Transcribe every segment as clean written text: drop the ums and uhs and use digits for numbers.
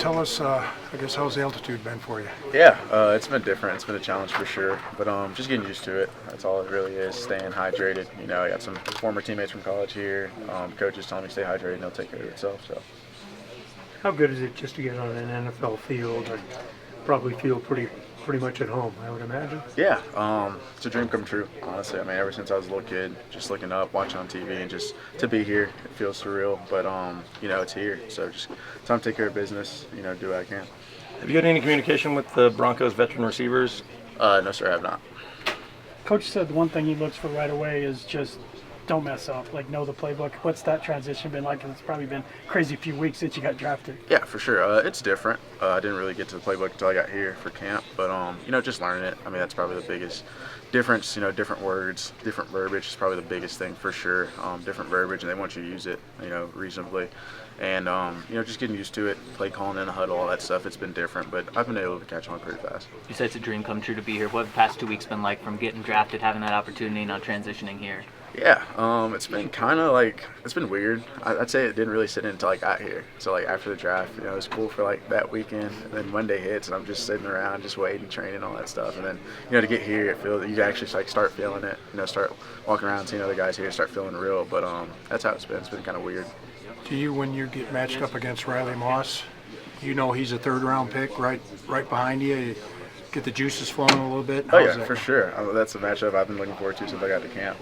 Tell us, I guess, how's the altitude been for you? Yeah, it's been different. It's been a challenge for sure, but just getting used to it. That's all it really is. Staying hydrated. You know, I got some former teammates from college here. Coaches telling me to stay hydrated, and they'll take care of itself. So. How good is it just to get on an NFL field and probably feel pretty much at home, I would imagine? Yeah, it's a dream come true, honestly. I mean, ever since I was a little kid, just looking up, watching on TV, and just to be here, it feels surreal. But, you know, it's here. So just time to take care of business, you know, do what I can. Have you had any communication with the Broncos veteran receivers? No, sir, I have not. Coach said the one thing he looks for right away is just don't mess up, like know the playbook. What's that transition been like? It's probably been a crazy few weeks since you got drafted. Yeah, for sure. It's different. I didn't really get to the playbook until I got here for camp, but you know, just learning it. I mean, that's probably the biggest difference. You know, different words, different verbiage is probably the biggest thing for sure. Different verbiage, and they want you to use it, you know, reasonably. And you know, just getting used to it, play calling in the huddle, all that stuff. It's been different, but I've been able to catch on pretty fast. You said it's a dream come true to be here. What have the past 2 weeks been like from getting drafted, having that opportunity, now transitioning here? Yeah, it's been kind of like, it's been weird. I'd say it didn't really sit in until I got here. So like after the draft, you know, it was cool for like that weekend. And then Monday hits and I'm just sitting around, just waiting, training, all that stuff. And then, you know, to get here, it feels you actually like start feeling it. You know, start walking around, seeing other guys here, start feeling real. But that's how it's been. It's been kind of weird. Do you, when you get matched up against Riley Moss, you know he's a third-round pick, right behind you? Get the juices flowing a little bit? Oh yeah, for sure. That's a matchup I've been looking forward to since I got to camp.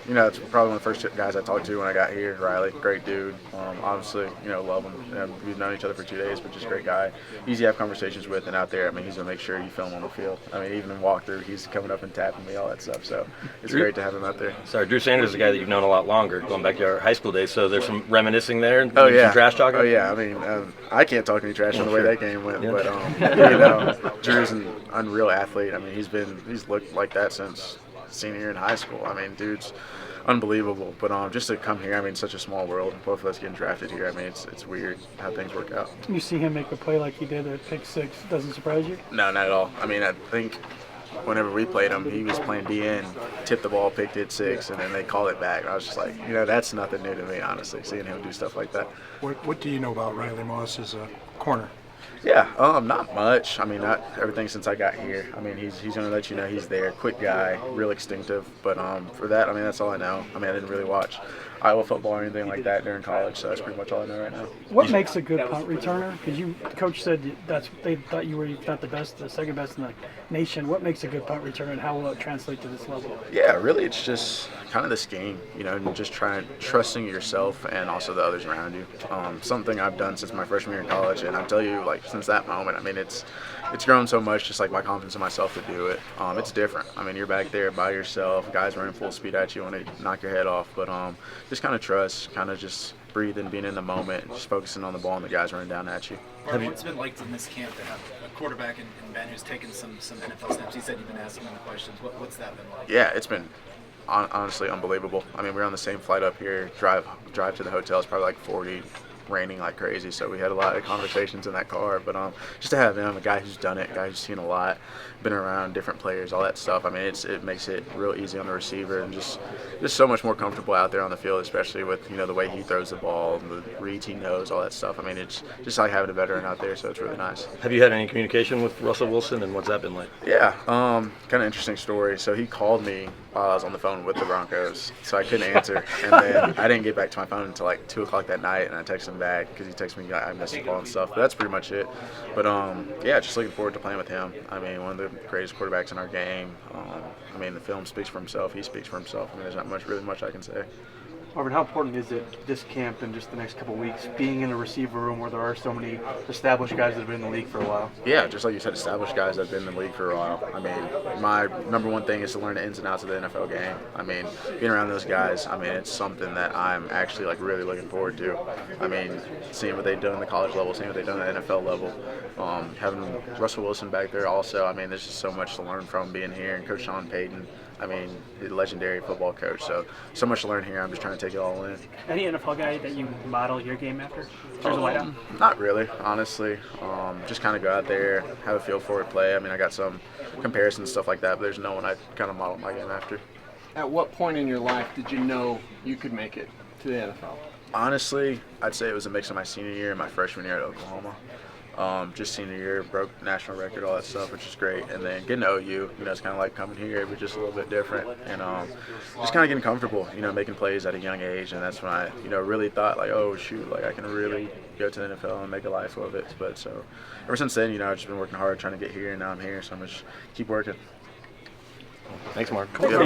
You know, it's probably one of the first guys I talked to when I got here. Riley, great dude. Obviously, you know, love him. You know, we've known each other for 2 days, but just a great guy. Easy to have conversations with, and out there, I mean, he's gonna make sure you film on the field. I mean, even in walkthrough, he's coming up and tapping me, all that stuff. So it's great to have him out there. Sorry, Drew Sanders is a guy that you've known a lot longer, going back to our high school days. So there's some reminiscing there. Oh yeah, some trash talking. Oh yeah. I mean, I can't talk any trash on the way that game went, Yeah. but you know, Drew's an unreal athlete. I mean, he's looked like that since senior year in high school. I mean, dude's unbelievable. But just to come here, I mean, such a small world. Both of us getting drafted here. I mean, it's weird how things work out. You see him make a play like he did at pick 6. Doesn't surprise you? No, not at all. I mean, I think whenever we played him, he was playing DN, tipped the ball, picked it 6, and then they called it back. And I was just like, you know, that's nothing new to me, honestly, seeing him do stuff like that. What do you know about Riley Moss as a corner? Yeah, not much. I mean, not everything since I got here. I mean, he's going to let you know he's there. Quick guy, real instinctive. But for that, I mean, that's all I know. I mean, I didn't really watch Iowa football or anything like that during college, so that's pretty much all I know right now. What makes a good punt returner? Because coach said they thought you were not the best, the second best in the nation. What makes a good punt returner, and how will it translate to this level? Yeah, really, it's just kind of the scheme, you know, and just trusting yourself and also the others around you. Something I've done since my freshman year in college, and I'll tell you, like, since that moment, I mean, it's grown so much, just like my confidence in myself to do it. It's different. I mean, you're back there by yourself, guys running full speed at you, want to knock your head off, but just kind of trust, kind of just breathing, being in the moment, just focusing on the ball and the guys running down at you. Marvin, what's it been like in this camp to have a quarterback in Ben who's taken some NFL snaps? He said you've been asking him the questions. What's that been like? Yeah, it's been honestly unbelievable. I mean, we're on the same flight up here. Drive to the hotel is probably like 40, raining like crazy. So we had a lot of conversations in that car. But just to have him, a guy who's done it, a guy who's seen a lot, been around different players, all that stuff. I mean, it makes it real easy on the receiver and just so much more comfortable out there on the field, especially with, you know, the way he throws the ball and the reads he knows, all that stuff. I mean, it's just like having a veteran out there, so it's really nice. Have you had any communication with Russell Wilson, and what's that been like? Yeah, kind of interesting story. So he called me while I was on the phone with the Broncos, so I couldn't answer. And then I didn't get back to my phone until like 2 o'clock that night, and I texted him back because he texted me, I missed the call and stuff. But that's pretty much it. But yeah, just looking forward to playing with him. I mean, one of the greatest quarterbacks in our game. I mean, the film speaks for himself. He speaks for himself. I mean, there's not really much I can say. Marvin, how important is it this camp and just the next couple of weeks being in a receiver room where there are so many established guys that have been in the league for a while? Yeah, just like you said, established guys that have been in the league for a while. I mean, my number one thing is to learn the ins and outs of the NFL game. I mean, being around those guys, I mean, it's something that I'm actually like really looking forward to. I mean, seeing what they've done at the college level, seeing what they've done at the NFL level, having Russell Wilson back there also. I mean, there's just so much to learn from being here, and Coach Sean Payton. I mean, he's a legendary football coach, so much to learn here. I'm just trying to take it all in. Any NFL guy that you model your game after? There's a wideout? Not really, honestly. Just kind of go out there, have a feel for it, play. I mean, I got some comparisons, stuff like that, but there's no one I kind of model my game after. At what point in your life did you know you could make it to the NFL? Honestly, I'd say it was a mix of my senior year and my freshman year at Oklahoma. Just senior year, broke national record, all that stuff, which is great. And then getting to OU, you know, it's kind of like coming here, but just a little bit different. And just kind of getting comfortable, you know, making plays at a young age. And that's when I, you know, really thought like, oh shoot, like I can really go to the NFL and make a life of it. But so ever since then, you know, I've just been working hard trying to get here, and now I'm here. So I'm just keep working. Thanks, Mark. Yep.